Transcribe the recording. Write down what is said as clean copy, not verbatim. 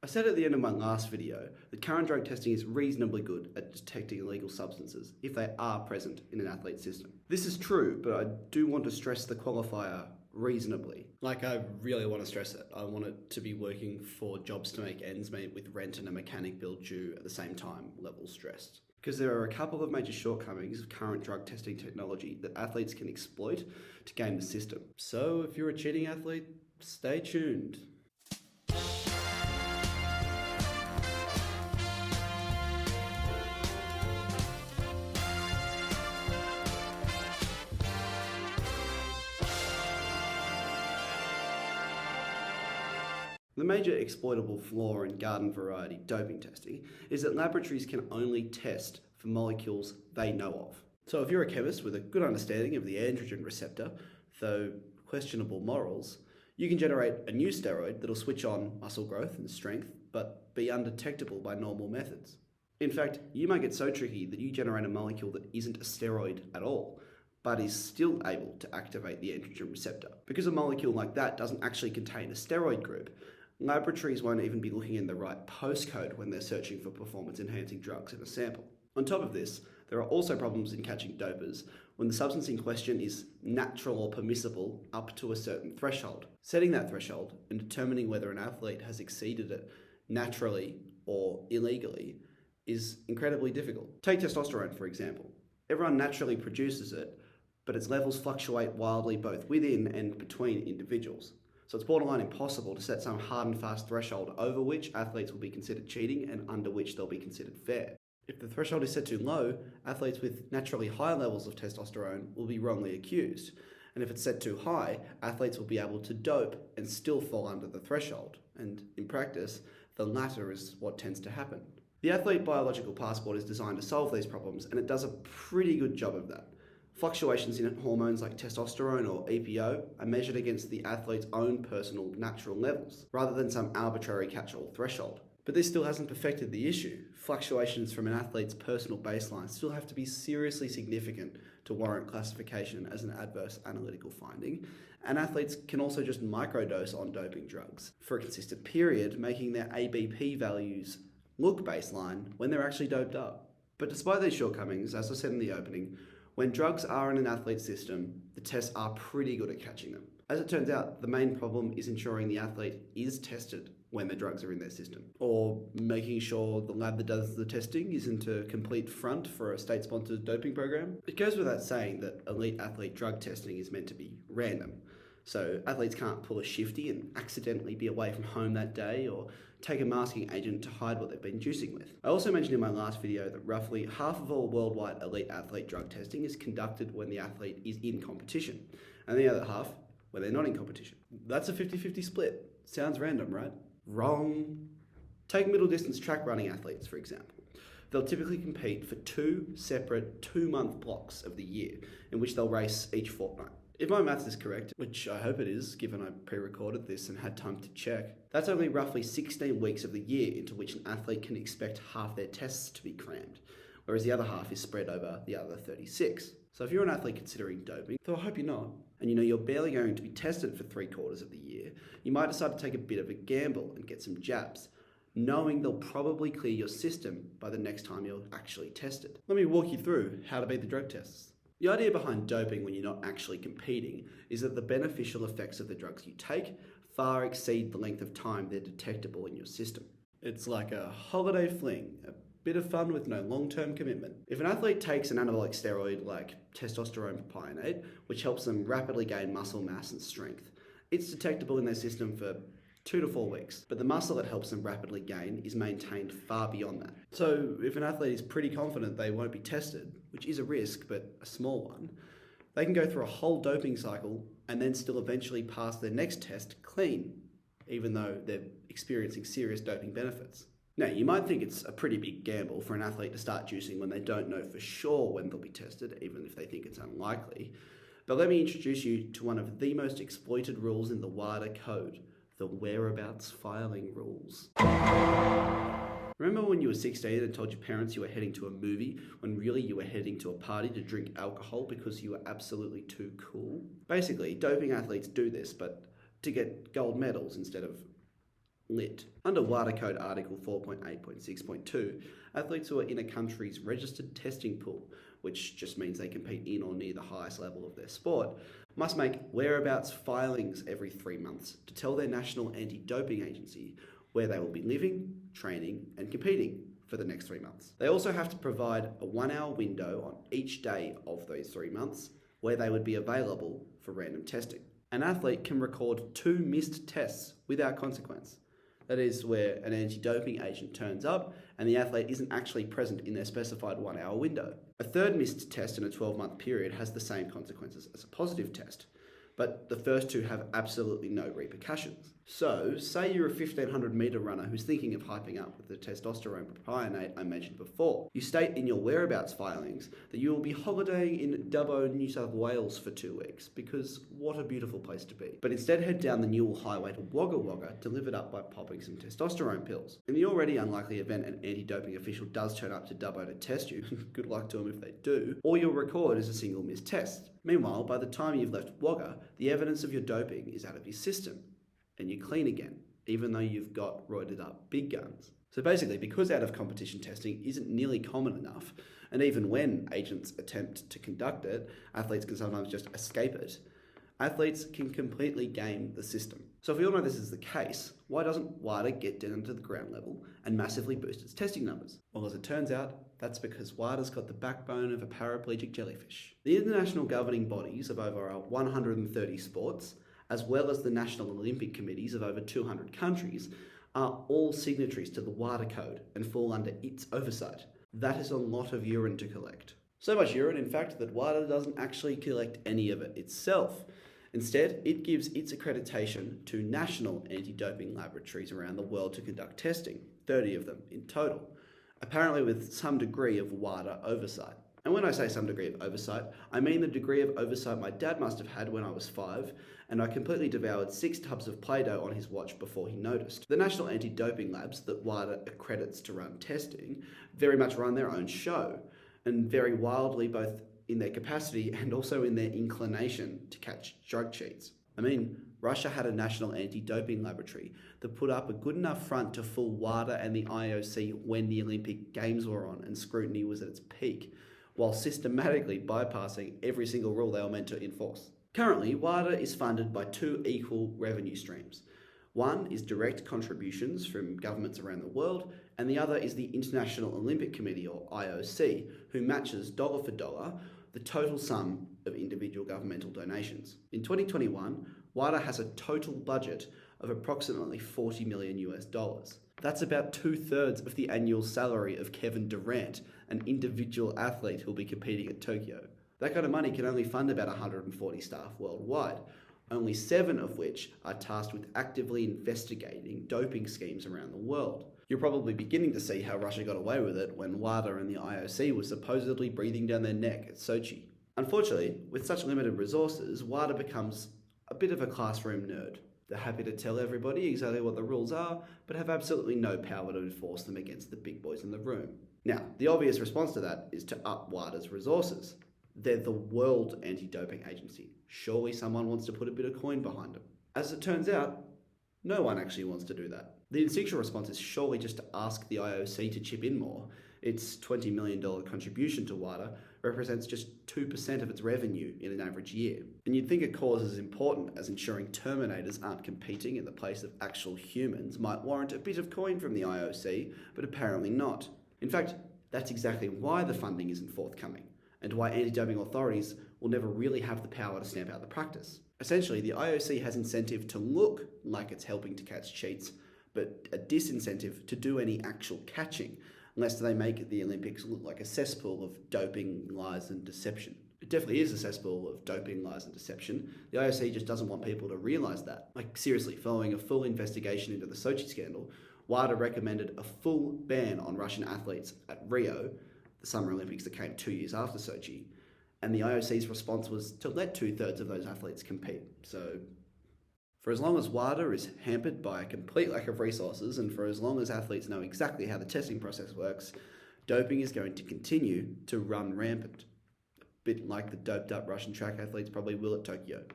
said at the end of my last video that current drug testing is reasonably good at detecting illegal substances if they are present in an athlete's system. This is true, but I do want to stress the qualifier reasonably. Like, I really want to stress it. I want it to be working for jobs to make ends meet with rent and a mechanic bill due at the same time, level stressed. Because there are a couple of major shortcomings of current drug testing technology that athletes can exploit to game the system. So if you're a cheating athlete, stay tuned. The major exploitable flaw in garden variety doping testing is that laboratories can only test for molecules they know of. So if you're a chemist with a good understanding of the androgen receptor, though questionable morals, you can generate a new steroid that'll switch on muscle growth and strength, but be undetectable by normal methods. In fact, you might get so tricky that you generate a molecule that isn't a steroid at all, but is still able to activate the androgen receptor. Because a molecule like that doesn't actually contain a steroid group, laboratories won't even be looking in the right postcode when they're searching for performance-enhancing drugs in a sample. On top of this, there are also problems in catching dopers when the substance in question is natural or permissible up to a certain threshold. Setting that threshold and determining whether an athlete has exceeded it naturally or illegally is incredibly difficult. Take testosterone, for example. Everyone naturally produces it, but its levels fluctuate wildly both within and between individuals. So it's borderline impossible to set some hard and fast threshold over which athletes will be considered cheating and under which they'll be considered fair. If the threshold is set too low, athletes with naturally high levels of testosterone will be wrongly accused. And if it's set too high, athletes will be able to dope and still fall under the threshold. And in practice, the latter is what tends to happen. The Athlete Biological Passport is designed to solve these problems, and it does a pretty good job of that. Fluctuations in hormones like testosterone or EPO are measured against the athlete's own personal natural levels, rather than some arbitrary catch-all threshold. But this still hasn't perfected the issue. Fluctuations from an athlete's personal baseline still have to be seriously significant to warrant classification as an adverse analytical finding, and athletes can also just microdose on doping drugs for a consistent period, making their ABP values look baseline when they're actually doped up. But despite these shortcomings, as I said in the opening, when drugs are in an athlete's system, the tests are pretty good at catching them. As it turns out, the main problem is ensuring the athlete is tested when the drugs are in their system, or making sure the lab that does the testing isn't a complete front for a state-sponsored doping program. It goes without saying that elite athlete drug testing is meant to be random. So athletes can't pull a shifty and accidentally be away from home that day, or take a masking agent to hide what they've been juicing with. I also mentioned in my last video that roughly half of all worldwide elite athlete drug testing is conducted when the athlete is in competition, and the other half when they're not in competition. That's a 50-50 split. Sounds random, right? Wrong. Take middle distance track running athletes, for example. They'll typically compete for 2 separate 2-month blocks of the year in which they'll race each fortnight. If my maths is correct, which I hope it is, given I pre-recorded this and had time to check, that's only roughly 16 weeks of the year into which an athlete can expect half their tests to be crammed, whereas the other half is spread over the other 36. So if you're an athlete considering doping, though I hope you're not, and you know you're barely going to be tested for 3/4 of the year, you might decide to take a bit of a gamble and get some jabs, knowing they'll probably clear your system by the next time you're actually tested. Let me walk you through how to beat the drug tests. The idea behind doping when you're not actually competing is that the beneficial effects of the drugs you take far exceed the length of time they're detectable in your system. It's like a holiday fling, a bit of fun with no long-term commitment. If an athlete takes an anabolic steroid like testosterone propionate, which helps them rapidly gain muscle mass and strength, it's detectable in their system for 2 to 4 weeks, but the muscle that helps them rapidly gain is maintained far beyond that. So if an athlete is pretty confident they won't be tested, which is a risk, but a small one, they can go through a whole doping cycle and then still eventually pass their next test clean, even though they're experiencing serious doping benefits. Now, you might think it's a pretty big gamble for an athlete to start juicing when they don't know for sure when they'll be tested, even if they think it's unlikely. But let me introduce you to one of the most exploited rules in the WADA code, the whereabouts filing rules. Remember when you were 16 and told your parents you were heading to a movie when really you were heading to a party to drink alcohol because you were absolutely too cool? Basically, doping athletes do this, but to get gold medals instead of lit. Under WADA Code Article 4.8.6.2, athletes who are in a country's registered testing pool, which just means they compete in or near the highest level of their sport, must make whereabouts filings every 3 months to tell their national anti-doping agency where they will be living, training, and competing for the next 3 months. They also have to provide a 1-hour window on each day of those 3 months where they would be available for random testing. An athlete can record 2 missed tests without consequence. That is where an anti-doping agent turns up and the athlete isn't actually present in their specified 1-hour window. A 3rd missed test in a 12-month period has the same consequences as a positive test, but the first 2 have absolutely no repercussions. So, say you're a 1500 metre runner who's thinking of hyping up with the testosterone propionate I mentioned before. You state in your whereabouts filings that you will be holidaying in Dubbo, New South Wales for 2 weeks, because what a beautiful place to be. But instead head down the Newell Highway to Wagga Wagga to live it up by popping some testosterone pills. In the already unlikely event an anti-doping official does turn up to Dubbo to test you, good luck to them if they do, all you'll record is a single missed test. Meanwhile, by the time you've left Wagga, the evidence of your doping is out of your system, and you're clean again, even though you've got roided up big guns. So basically, because out of competition testing isn't nearly common enough, and even when agents attempt to conduct it, athletes can sometimes just escape it, athletes can completely game the system. So if we all know this is the case, why doesn't WADA get down to the ground level and massively boost its testing numbers? Well, as it turns out, that's because WADA's got the backbone of a paraplegic jellyfish. The international governing bodies of over 130 sports, as well as the National Olympic Committees of over 200 countries, are all signatories to the WADA Code and fall under its oversight. That is a lot of urine to collect. So much urine, in fact, that WADA doesn't actually collect any of it itself. Instead, it gives its accreditation to national anti-doping laboratories around the world to conduct testing, 30 of them in total, apparently with some degree of WADA oversight. And when I say some degree of oversight, I mean the degree of oversight my dad must have had when I was 5, and I completely devoured 6 tubs of Play-Doh on his watch before he noticed. The national anti-doping labs that WADA accredits to run testing very much run their own show, and vary wildly both in their capacity and also in their inclination to catch drug cheats. I mean, Russia had a national anti-doping laboratory that put up a good enough front to fool WADA and the IOC when the Olympic Games were on and scrutiny was at its peak, while systematically bypassing every single rule they were meant to enforce. Currently, WADA is funded by 2 equal revenue streams. One is direct contributions from governments around the world, and the other is the International Olympic Committee, or IOC, who matches dollar for dollar the total sum of individual governmental donations. In 2021, WADA has a total budget of approximately $40 million US. That's about 2/3 of the annual salary of Kevin Durant, an individual athlete who'll be competing at Tokyo. That kind of money can only fund about 140 staff worldwide, only 7 of which are tasked with actively investigating doping schemes around the world. You're probably beginning to see how Russia got away with it when WADA and the IOC were supposedly breathing down their neck at Sochi. Unfortunately, with such limited resources, WADA becomes a bit of a classroom nerd. They're happy to tell everybody exactly what the rules are, but have absolutely no power to enforce them against the big boys in the room. Now, the obvious response to that is to up WADA's resources. They're the World Anti-Doping Agency. Surely someone wants to put a bit of coin behind them. As it turns out, no one actually wants to do that. The instinctual response is surely just to ask the IOC to chip in more. Its $20 million contribution to WADA represents just 2% of its revenue in an average year. And you'd think a cause as important as ensuring Terminators aren't competing in the place of actual humans might warrant a bit of coin from the IOC, but apparently not. In fact, that's exactly why the funding isn't forthcoming, and why anti-doping authorities will never really have the power to stamp out the practice. Essentially, the IOC has incentive to look like it's helping to catch cheats, but a disincentive to do any actual catching, lest they make the Olympics look like a cesspool of doping, lies and deception. It definitely is a cesspool of doping, lies and deception. The IOC just doesn't want people to realise that. Like seriously, following a full investigation into the Sochi scandal, WADA recommended a full ban on Russian athletes at Rio, the Summer Olympics that came 2 years after Sochi, and the IOC's response was to let 2/3 of those athletes compete. So, for as long as WADA is hampered by a complete lack of resources, and for as long as athletes know exactly how the testing process works, doping is going to continue to run rampant. A bit like the doped up Russian track athletes probably will at Tokyo.